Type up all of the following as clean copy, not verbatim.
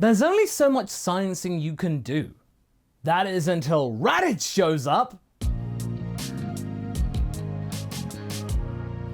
There's only so much sciencing you can do. That is until Raditz shows up.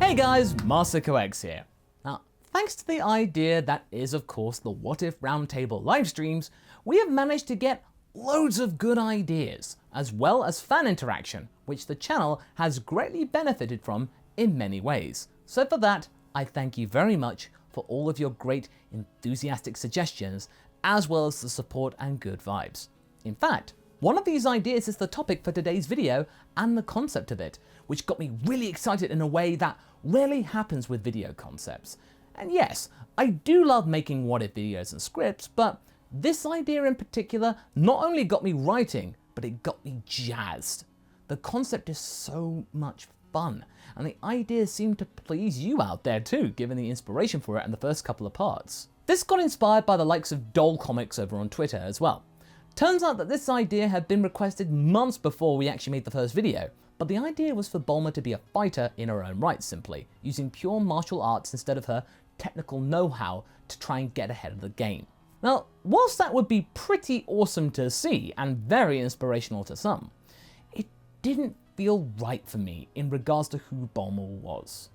Hey guys, MasakoX here. Now, thanks to the idea that is of course the What If Roundtable live streams, we have managed to get loads of good ideas, as well as fan interaction, which the channel has greatly benefited from in many ways. So for that, I thank you very much for all of your great enthusiastic suggestions, as well as the support and good vibes. In fact, one of these ideas is the topic for today's video and the concept of it, which got me really excited in a way that rarely happens with video concepts. And yes, I do love making what if videos and scripts, but this idea in particular not only got me writing, but it got me jazzed. The concept is so much fun, and the ideas seem to please you out there too, given the inspiration for it in the first couple of parts. This got inspired by the likes of Doll Comics over on Twitter as well. Turns out that this idea had been requested months before we actually made the first video, but the idea was for Bulma to be a fighter in her own right simply, using pure martial arts instead of her technical know-how to try and get ahead of the game. Now, whilst that would be pretty awesome to see and very inspirational to some, it didn't feel right for me in regards to who Bulma was.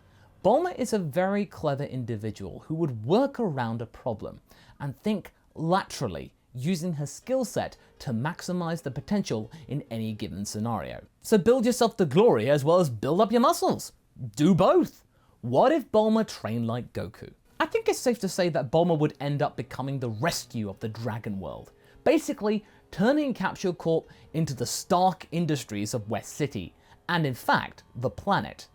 Bulma is a very clever individual who would work around a problem and think laterally, using her skill set to maximize the potential in any given scenario. So build yourself the glory as well as build up your muscles. Do both. What if Bulma trained like Goku? I think it's safe to say that Bulma would end up becoming the rescue of the Dragon World, basically turning Capsule Corp into the Stark Industries of West City, and in fact, the planet.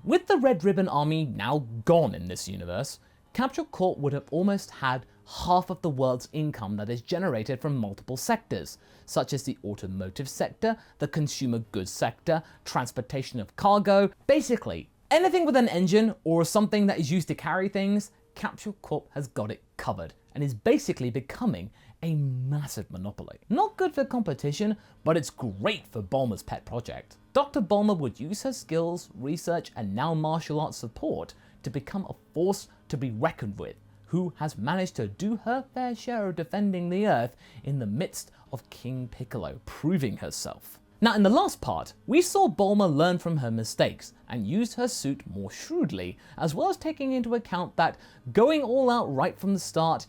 With the Red Ribbon Army now gone in this universe, Capsule Corp would have almost had half of the world's income that is generated from multiple sectors, such as the automotive sector, the consumer goods sector, transportation of cargo, basically anything with an engine or something that is used to carry things. Capsule Corp has got it covered and is basically becoming a massive monopoly. Not good for competition, but it's great for Bulma's pet project. Dr. Bulma would use her skills, research, and now martial arts support to become a force to be reckoned with, who has managed to do her fair share of defending the Earth in the midst of King Piccolo proving herself. Now in the last part, we saw Bulma learn from her mistakes and used her suit more shrewdly, as well as taking into account that going all out right from the start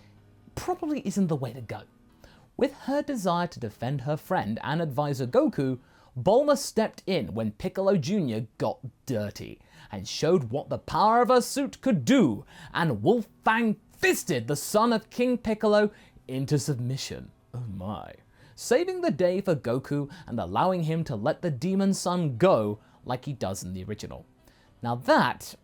probably isn't the way to go. With her desire to defend her friend and advisor Goku, Bulma stepped in when Piccolo Jr. got dirty and showed what the power of her suit could do, and Wolf Fang fisted the son of King Piccolo into submission. Oh my. Saving the day for Goku and allowing him to let the demon son go like he does in the original. Now that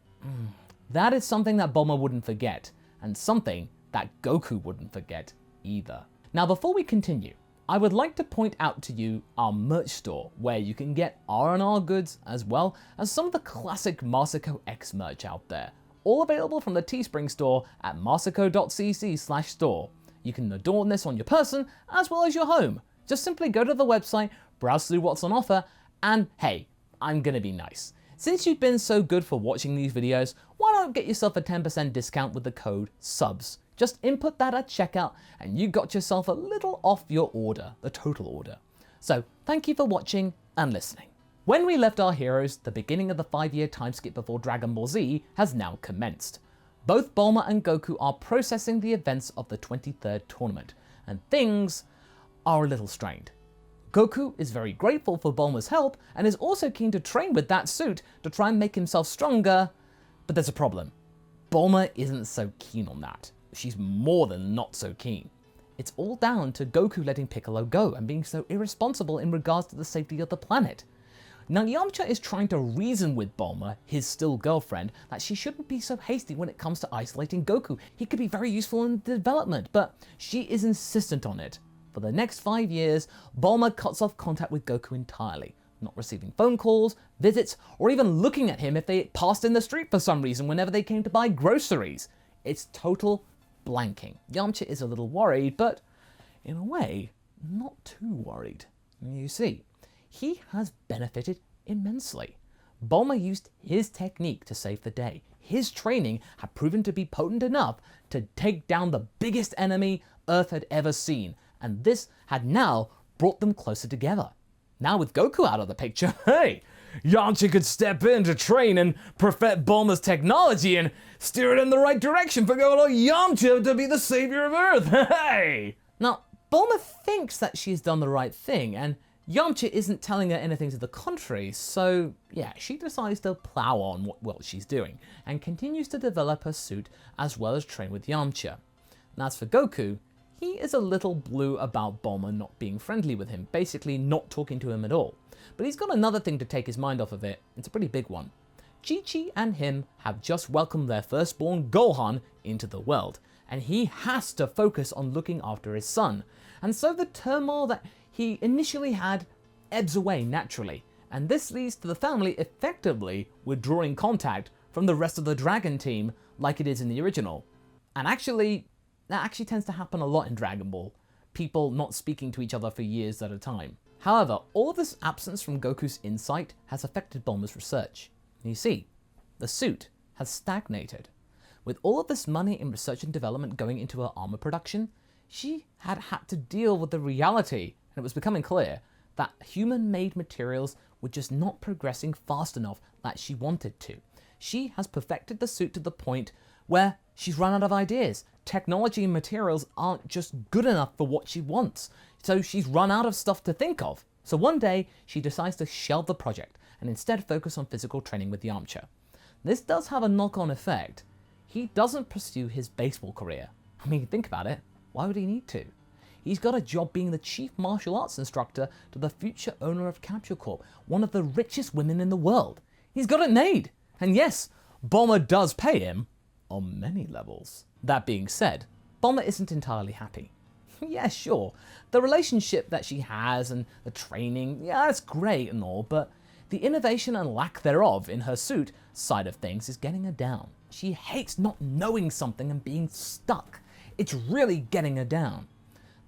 is something that Bulma wouldn't forget, and something that Goku wouldn't forget either. Now before we continue, I would like to point out to you our merch store, where you can get R&R goods as well as some of the classic MasakoX merch out there, all available from the Teespring store at masako.cc/store. You can adorn this on your person as well as your home. Just simply go to the website, browse through what's on offer, and hey, I'm gonna be nice. Since you've been so good for watching these videos, why not get yourself a 10% discount with the code SUBS? Just input that at checkout and you got yourself a little off your order, the total order. So thank you for watching and listening. When we left our heroes, the beginning of the 5-year time skip before Dragon Ball Z has now commenced. Both Bulma and Goku are processing the events of the 23rd tournament, and things are a little strained. Goku is very grateful for Bulma's help and is also keen to train with that suit to try and make himself stronger, but there's a problem. Bulma isn't so keen on that. She's more than not so keen. It's all down to Goku letting Piccolo go and being so irresponsible in regards to the safety of the planet. Now Yamcha is trying to reason with Bulma, his still girlfriend, that she shouldn't be so hasty when it comes to isolating Goku. He could be very useful in development, but she is insistent on it. For the next 5 years, Bulma cuts off contact with Goku entirely, not receiving phone calls, visits, or even looking at him if they passed in the street for some reason whenever they came to buy groceries. It's total blanking. Yamcha is a little worried, but in a way, not too worried. You see, he has benefited immensely. Bulma used his technique to save the day. His training had proven to be potent enough to take down the biggest enemy Earth had ever seen, and this had now brought them closer together. Now with Goku out of the picture, hey, Yamcha could step in to train and perfect Bulma's technology and steer it in the right direction for good old Yamcha to be the savior of Earth, hey! Now, Bulma thinks that she's done the right thing, and Yamcha isn't telling her anything to the contrary, so yeah, she decides to plow on what she's doing, and continues to develop her suit as well as train with Yamcha. And as for Goku, he is a little blue about Bulma not being friendly with him, basically not talking to him at all. But he's got another thing to take his mind off of it. It's a pretty big one. Chi-Chi and him have just welcomed their firstborn Gohan into the world, and he has to focus on looking after his son. And so the turmoil that he initially had ebbs away naturally, and this leads to the family effectively withdrawing contact from the rest of the Dragon team like it is in the original. And that actually tends to happen a lot in Dragon Ball, people not speaking to each other for years at a time. However, all of this absence from Goku's insight has affected Bulma's research. You see, the suit has stagnated. With all of this money in research and development going into her armor production, she had to deal with the reality, and it was becoming clear, that human-made materials were just not progressing fast enough that she wanted to. She has perfected the suit to the point where she's run out of ideas. Technology and materials aren't just good enough for what she wants, so she's run out of stuff to think of. So one day, she decides to shelve the project and instead focus on physical training with Yamcha. This does have a knock-on effect. He doesn't pursue his baseball career. I mean, think about it. Why would he need to? He's got a job being the chief martial arts instructor to the future owner of Capsule Corp, one of the richest women in the world. He's got it made. And yes, Bulma does pay him on many levels. That being said, Bulma isn't entirely happy. Yeah, sure, the relationship that she has and the training, yeah, that's great and all, but the innovation and lack thereof in her suit side of things is getting her down. She hates not knowing something and being stuck. It's really getting her down.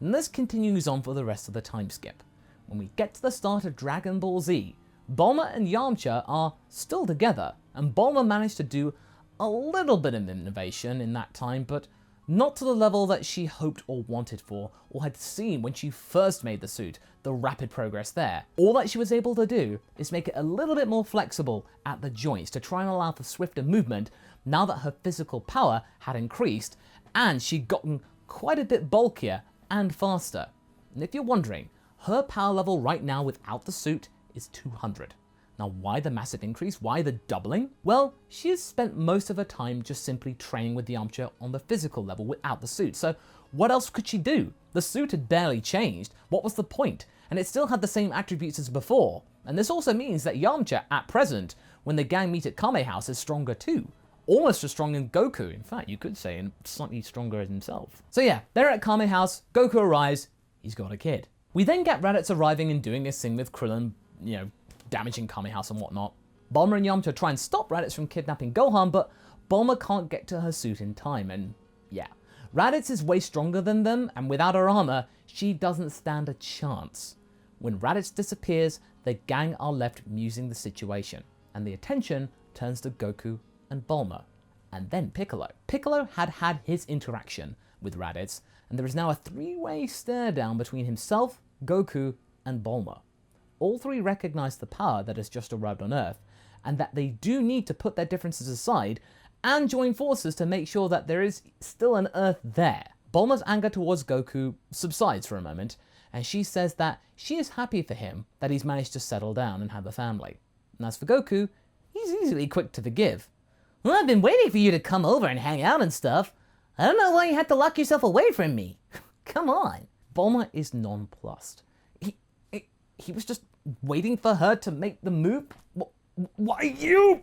And this continues on for the rest of the time skip. When we get to the start of Dragon Ball Z, Bulma and Yamcha are still together, and Bulma managed to do a little bit of innovation in that time, but not to the level that she hoped or wanted for, or had seen when she first made the suit, the rapid progress there. All that she was able to do is make it a little bit more flexible at the joints to try and allow for swifter movement now that her physical power had increased, and she'd gotten quite a bit bulkier and faster. And if you're wondering, her power level right now without the suit is 200. Now, why the massive increase? Why the doubling? Well, she has spent most of her time just simply training with Yamcha on the physical level without the suit. So what else could she do? The suit had barely changed. What was the point? And it still had the same attributes as before. And this also means that Yamcha, at present, when the gang meet at Kame House, is stronger too. Almost as strong as Goku. In fact, you could say, and slightly stronger himself. So yeah, they're at Kame House. Goku arrives. He's got a kid. We then get Raditz arriving and doing his thing with Krillin, damaging Kame House and whatnot. Bulma and Yamcha try and stop Raditz from kidnapping Gohan, but Bulma can't get to her suit in time, and yeah. Raditz is way stronger than them, and without her armor, she doesn't stand a chance. When Raditz disappears, the gang are left musing the situation, and the attention turns to Goku and Bulma, and then Piccolo. Piccolo had his interaction with Raditz, and there is now a three-way stare down between himself, Goku, and Bulma. All three recognize the power that has just arrived on Earth, and that they do need to put their differences aside and join forces to make sure that there is still an Earth there. Bulma's anger towards Goku subsides for a moment, and she says that she is happy for him that he's managed to settle down and have a family. And as for Goku, he's easily quick to forgive. Well, I've been waiting for you to come over and hang out and stuff. I don't know why you had to lock yourself away from me. Come on. Bulma is nonplussed. He was just waiting for her to make the move? Why you?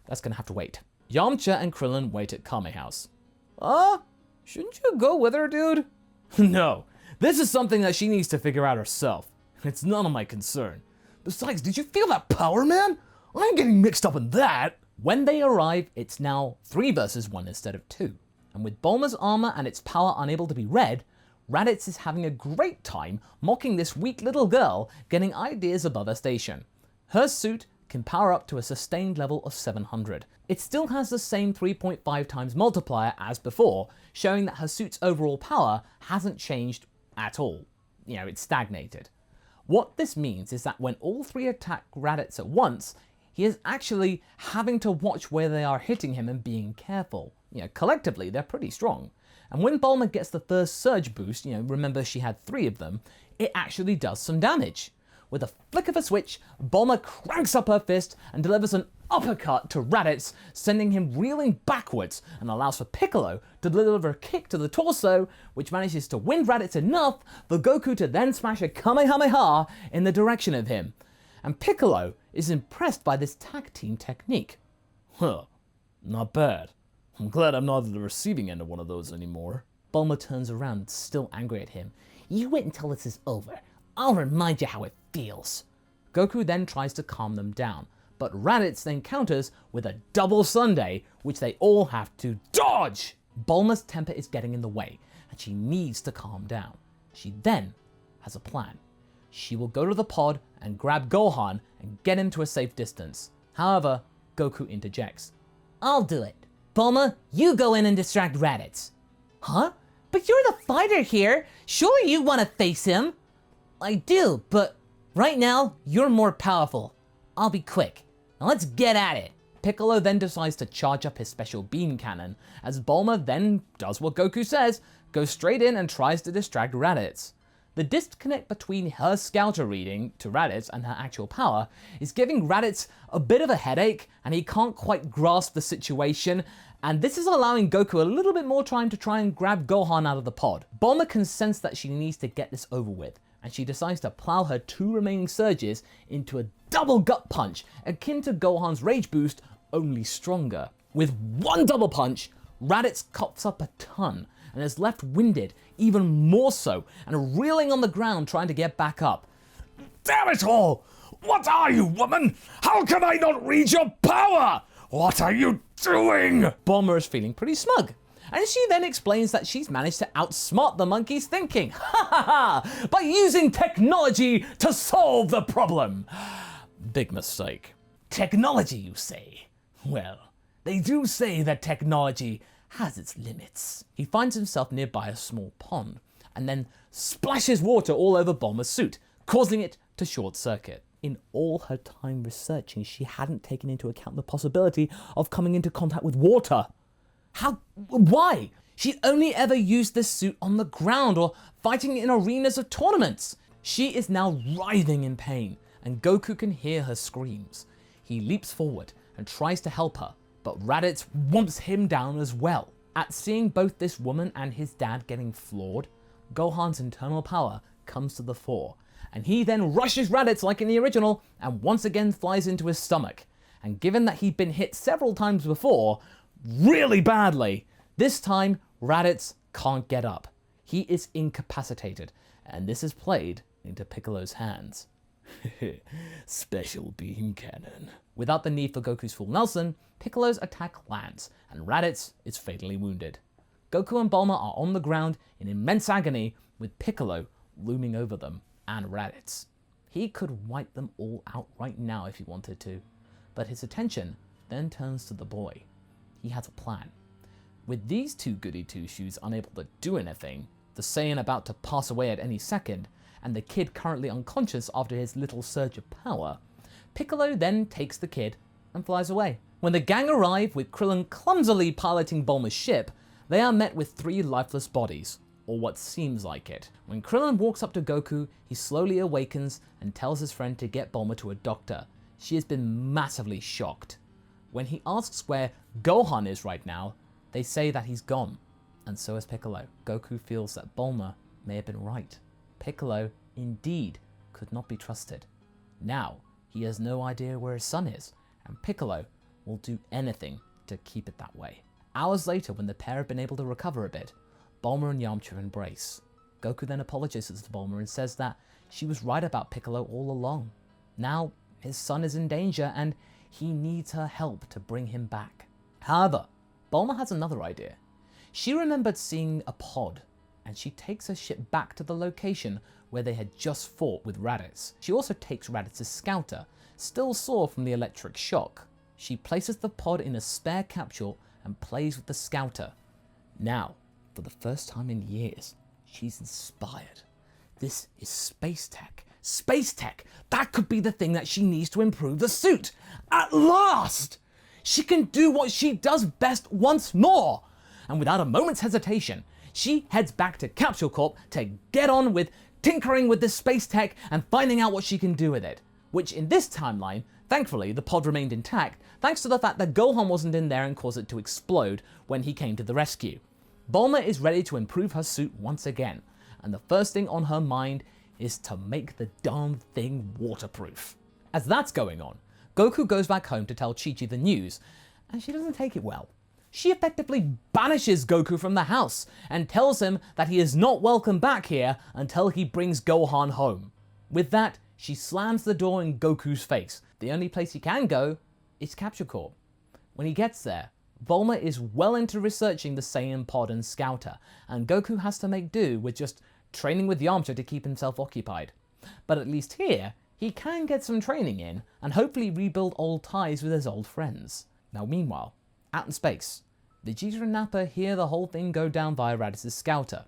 That's gonna have to wait. Yamcha and Krillin wait at Kame House. Shouldn't you go with her, dude? No, this is something that she needs to figure out herself. It's none of my concern. Besides, did you feel that power, man? I'm getting mixed up in that. When they arrive, it's now 3 versus 1 instead of 2. And with Bulma's armor and its power unable to be read, Raditz is having a great time mocking this weak little girl getting ideas above her station. Her suit can power up to a sustained level of 700. It still has the same 3.5 times multiplier as before, showing that her suit's overall power hasn't changed at all. It's stagnated. What this means is that when all three attack Raditz at once, he is actually having to watch where they are hitting him and being careful. Collectively, they're pretty strong. And when Bulma gets the first surge boost, remember she had 3 of them, it actually does some damage. With a flick of a switch, Bulma cranks up her fist and delivers an uppercut to Raditz, sending him reeling backwards, and allows for Piccolo to deliver a kick to the torso, which manages to wind Raditz enough for Goku to then smash a Kamehameha in the direction of him. And Piccolo is impressed by this tag team technique. Huh, not bad. I'm glad I'm not at the receiving end of one of those anymore. Bulma turns around, still angry at him. You wait until this is over. I'll remind you how it feels. Goku then tries to calm them down, but Raditz then counters with a double sundae, which they all have to dodge. Bulma's temper is getting in the way, and she needs to calm down. She then has a plan. She will go to the pod and grab Gohan and get him to a safe distance. However, Goku interjects. I'll do it. Bulma, you go in and distract Raditz. Huh? But you're the fighter here. Sure you want to face him. I do, but right now, you're more powerful. I'll be quick. Now let's get at it. Piccolo then decides to charge up his special beam cannon, as Bulma then does what Goku says, goes straight in and tries to distract Raditz. The disconnect between her scouter reading to Raditz and her actual power is giving Raditz a bit of a headache, and he can't quite grasp the situation, and this is allowing Goku a little bit more time to try and grab Gohan out of the pod. Bulma can sense that she needs to get this over with, and she decides to plow her 2 remaining surges into a double gut punch, akin to Gohan's rage boost, only stronger. With one double punch, Raditz coughs up a ton, and is left winded even more so, and reeling on the ground trying to get back up. Damn it all! What are you, woman? How can I not read your power? What are you doing? Bulma is feeling pretty smug, and she then explains that she's managed to outsmart the monkey's thinking, by using technology to solve the problem. Big mistake. Technology, you say? Well, they do say that technology has its limits. He finds himself nearby a small pond, and then splashes water all over Bulma's suit, causing it to short circuit. In all her time researching, she hadn't taken into account the possibility of coming into contact with water. Why? She'd only ever used this suit on the ground or fighting in arenas of tournaments. She is now writhing in pain, and Goku can hear her screams. He leaps forward and tries to help her, but Raditz whomps him down as well. At seeing both this woman and his dad getting floored, Gohan's internal power comes to the fore, and he then rushes Raditz like in the original and once again flies into his stomach. And given that he'd been hit several times before, really badly, this time Raditz can't get up. He is incapacitated, and this is played into Piccolo's hands. Special beam cannon. Without the need for Goku's full Nelson, Piccolo's attack lands, and Raditz is fatally wounded. Goku and Bulma are on the ground in immense agony, with Piccolo looming over them and Raditz. He could wipe them all out right now if he wanted to, but his attention then turns to the boy. He has a plan. With these 2 goody 2-shoes unable to do anything, the Saiyan about to pass away at any second, and the kid currently unconscious after his little surge of power, Piccolo then takes the kid and flies away. When the gang arrive, with Krillin clumsily piloting Bulma's ship, they are met with 3 lifeless bodies, or what seems like it. When Krillin walks up to Goku, he slowly awakens and tells his friend to get Bulma to a doctor. She has been massively shocked. When he asks where Gohan is right now, they say that he's gone, and so is Piccolo. Goku feels that Bulma may have been right. Piccolo, indeed, could not be trusted. Now, he has no idea where his son is, and Piccolo will do anything to keep it that way. Hours later, when the pair have been able to recover a bit, Bulma and Yamcha embrace. Goku then apologizes to Bulma and says that she was right about Piccolo all along. Now, his son is in danger, and he needs her help to bring him back. However, Bulma has another idea. She remembered seeing a pod, and she takes her ship back to the location where they had just fought with Raditz. She also takes Raditz's scouter, still sore from the electric shock. She places the pod in a spare capsule and plays with the scouter. Now, for the first time in years, she's inspired. This is space tech. Space tech! That could be the thing that she needs to improve the suit! At last! She can do what she does best once more! And without a moment's hesitation, she heads back to Capsule Corp to get on with tinkering with this space tech and finding out what she can do with it. Which in this timeline, thankfully the pod remained intact thanks to the fact that Gohan wasn't in there and caused it to explode when he came to the rescue. Bulma is ready to improve her suit once again, and the first thing on her mind is to make the darn thing waterproof. As that's going on, Goku goes back home to tell Chi-Chi the news, and she doesn't take it well. She effectively banishes Goku from the house and tells him that he is not welcome back here until he brings Gohan home. With that, she slams the door in Goku's face. The only place he can go is Capsule Corp. When he gets there, Bulma is well into researching the Saiyan pod and scouter, and Goku has to make do with just training with Yamcha to keep himself occupied. But at least here, he can get some training in and hopefully rebuild old ties with his old friends. Now meanwhile, out in space, Vegeta and Nappa hear the whole thing go down via Raditz's scouter,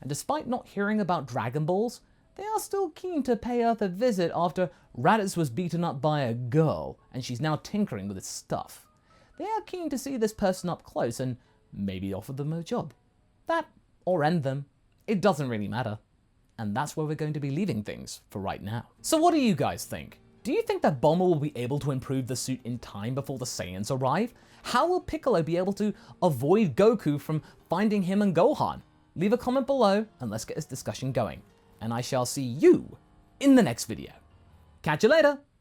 and despite not hearing about Dragonballs, they are still keen to pay Earth a visit after Raditz was beaten up by a girl and she's now tinkering with his stuff. They are keen to see this person up close and maybe offer them a job. That, or end them, it doesn't really matter. And that's where we're going to be leaving things for right now. So what do you guys think? Do you think that Bulma will be able to improve the suit in time before the Saiyans arrive? How will Piccolo be able to avoid Goku from finding him and Gohan? Leave a comment below and let's get this discussion going. And I shall see you in the next video. Catch you later!